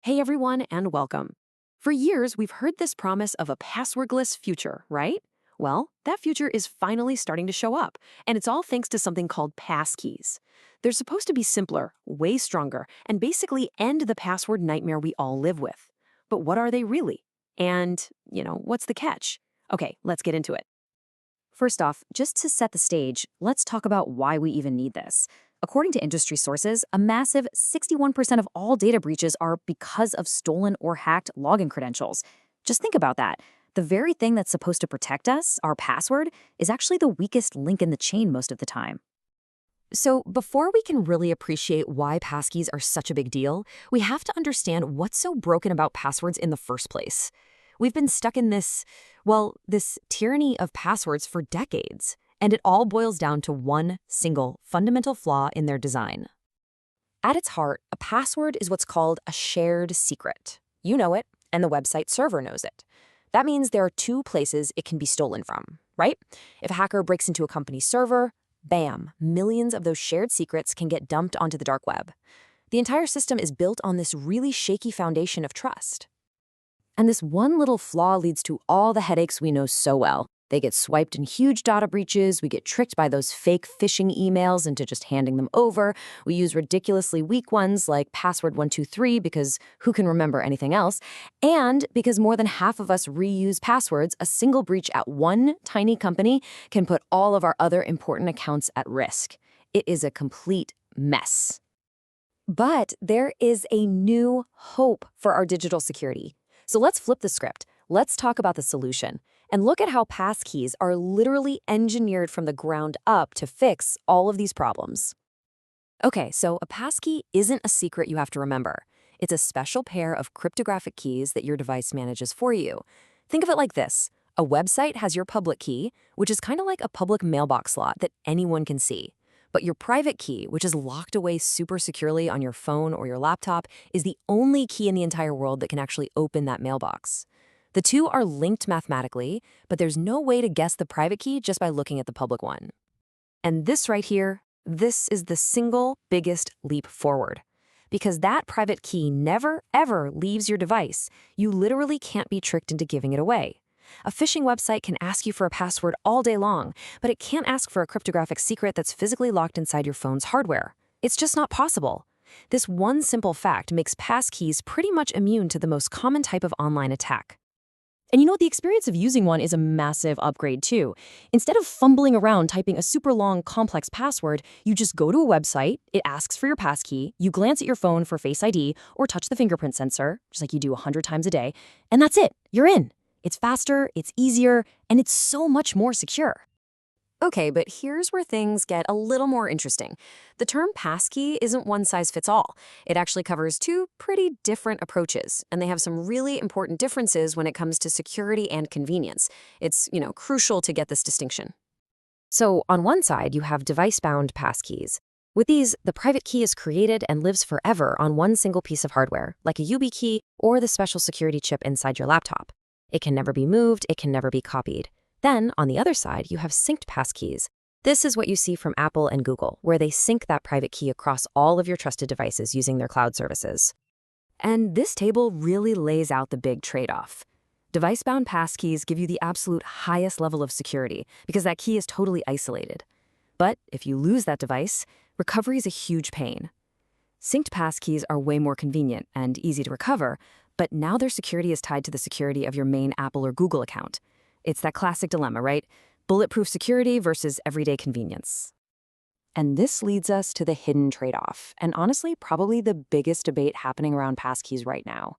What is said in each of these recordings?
Hey everyone, and welcome. For years, we've heard this promise of a passwordless future, right? Well, that future is finally starting to show up, and it's all thanks to something called passkeys. They're supposed to be simpler, way stronger, and basically end the password nightmare we all live with. But what are they really? And, what's the catch? Okay, let's get into it. First off, just to set the stage, let's talk about why we even need this. According to industry sources, a massive 61% of all data breaches are because of stolen or hacked login credentials. Just think about that. The very thing that's supposed to protect us, our password, is actually the weakest link in the chain most of the time. So, before we can really appreciate why passkeys are such a big deal, we have to understand what's so broken about passwords in the first place. We've been stuck in this tyranny of passwords for decades, and it all boils down to one single fundamental flaw in their design. At its heart, a password is what's called a shared secret. You know it, and the website server knows it. That means there are two places it can be stolen from, right? If a hacker breaks into a company's server, bam, millions of those shared secrets can get dumped onto the dark web. The entire system is built on this really shaky foundation of trust. And this one little flaw leads to all the headaches we know so well. They get swiped in huge data breaches, we get tricked by those fake phishing emails into just handing them over, we use ridiculously weak ones like password 123 because who can remember anything else, and because more than half of us reuse passwords, a single breach at one tiny company can put all of our other important accounts at risk. It is a complete mess. But there is a new hope for our digital security. So let's flip the script. Let's talk about the solution and look at how passkeys are literally engineered from the ground up to fix all of these problems. Okay, so a passkey isn't a secret you have to remember. It's a special pair of cryptographic keys that your device manages for you. Think of it like this. A website has your public key, which is kind of like a public mailbox slot that anyone can see. But your private key, which is locked away super securely on your phone or your laptop, is the only key in the entire world that can actually open that mailbox. The two are linked mathematically, but there's no way to guess the private key just by looking at the public one. And this right here, this is the single biggest leap forward. Because that private key never, ever leaves your device. You literally can't be tricked into giving it away. A phishing website can ask you for a password all day long, but it can't ask for a cryptographic secret that's physically locked inside your phone's hardware. It's just not possible. This one simple fact makes passkeys pretty much immune to the most common type of online attack. And the experience of using one is a massive upgrade too. Instead of fumbling around typing a super long, complex password, you just go to a website, it asks for your passkey, you glance at your phone for Face ID or touch the fingerprint sensor, just like you do 100 times a day, and that's it. You're in. It's faster, it's easier, and it's so much more secure. Okay, but here's where things get a little more interesting. The term passkey isn't one size fits all. It actually covers two pretty different approaches, and they have some really important differences when it comes to security and convenience. It's, crucial to get this distinction. So on one side, you have device-bound passkeys. With these, the private key is created and lives forever on one single piece of hardware, like a YubiKey or the special security chip inside your laptop. It can never be moved, it can never be copied. Then, on the other side, you have synced passkeys. This is what you see from Apple and Google, where they sync that private key across all of your trusted devices using their cloud services. And this table really lays out the big trade-off. Device-bound passkeys give you the absolute highest level of security because that key is totally isolated. But if you lose that device, recovery is a huge pain. Synced passkeys are way more convenient and easy to recover, but now their security is tied to the security of your main Apple or Google account. It's that classic dilemma, right? Bulletproof security versus everyday convenience. And this leads us to the hidden trade-off, and honestly, probably the biggest debate happening around passkeys right now.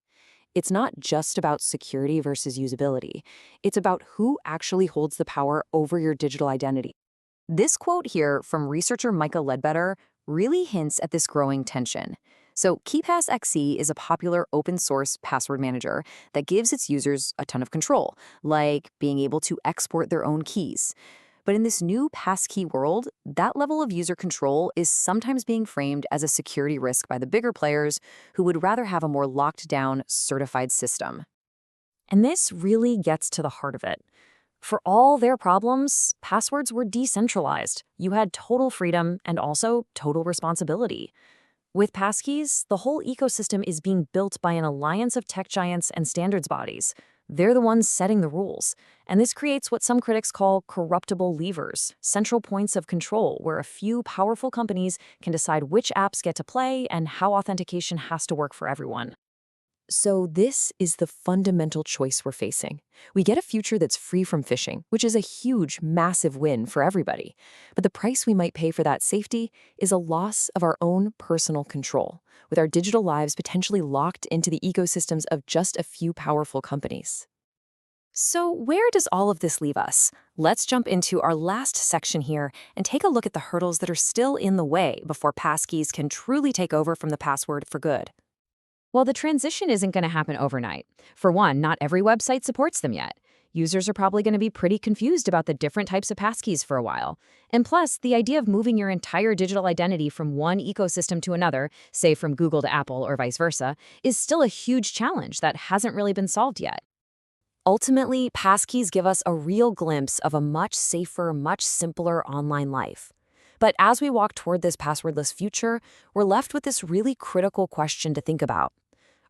It's not just about security versus usability. It's about who actually holds the power over your digital identity. This quote here from researcher Micah Ledbetter really hints at this growing tension. So KeePassXC is a popular open-source password manager that gives its users a ton of control, like being able to export their own keys. But in this new passkey world, that level of user control is sometimes being framed as a security risk by the bigger players who would rather have a more locked-down, certified system. And this really gets to the heart of it. For all their problems, passwords were decentralized. You had total freedom and also total responsibility. With Passkeys, the whole ecosystem is being built by an alliance of tech giants and standards bodies. They're the ones setting the rules. And this creates what some critics call corruptible levers, central points of control where a few powerful companies can decide which apps get to play and how authentication has to work for everyone. So this is the fundamental choice we're facing. We get a future that's free from phishing, which is a huge, massive win for everybody. But the price we might pay for that safety is a loss of our own personal control, with our digital lives potentially locked into the ecosystems of just a few powerful companies. So where does all of this leave us? Let's jump into our last section here and take a look at the hurdles that are still in the way before Passkeys can truly take over from the password for good. Well, the transition isn't going to happen overnight. For one, not every website supports them yet. Users are probably going to be pretty confused about the different types of passkeys for a while. And plus, the idea of moving your entire digital identity from one ecosystem to another, say from Google to Apple or vice versa, is still a huge challenge that hasn't really been solved yet. Ultimately, passkeys give us a real glimpse of a much safer, much simpler online life. But as we walk toward this passwordless future, we're left with this really critical question to think about.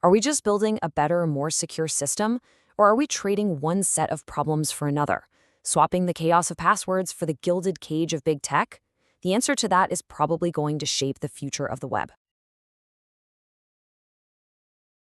Are we just building a better, more secure system, or are we trading one set of problems for another, swapping the chaos of passwords for the gilded cage of big tech? The answer to that is probably going to shape the future of the web.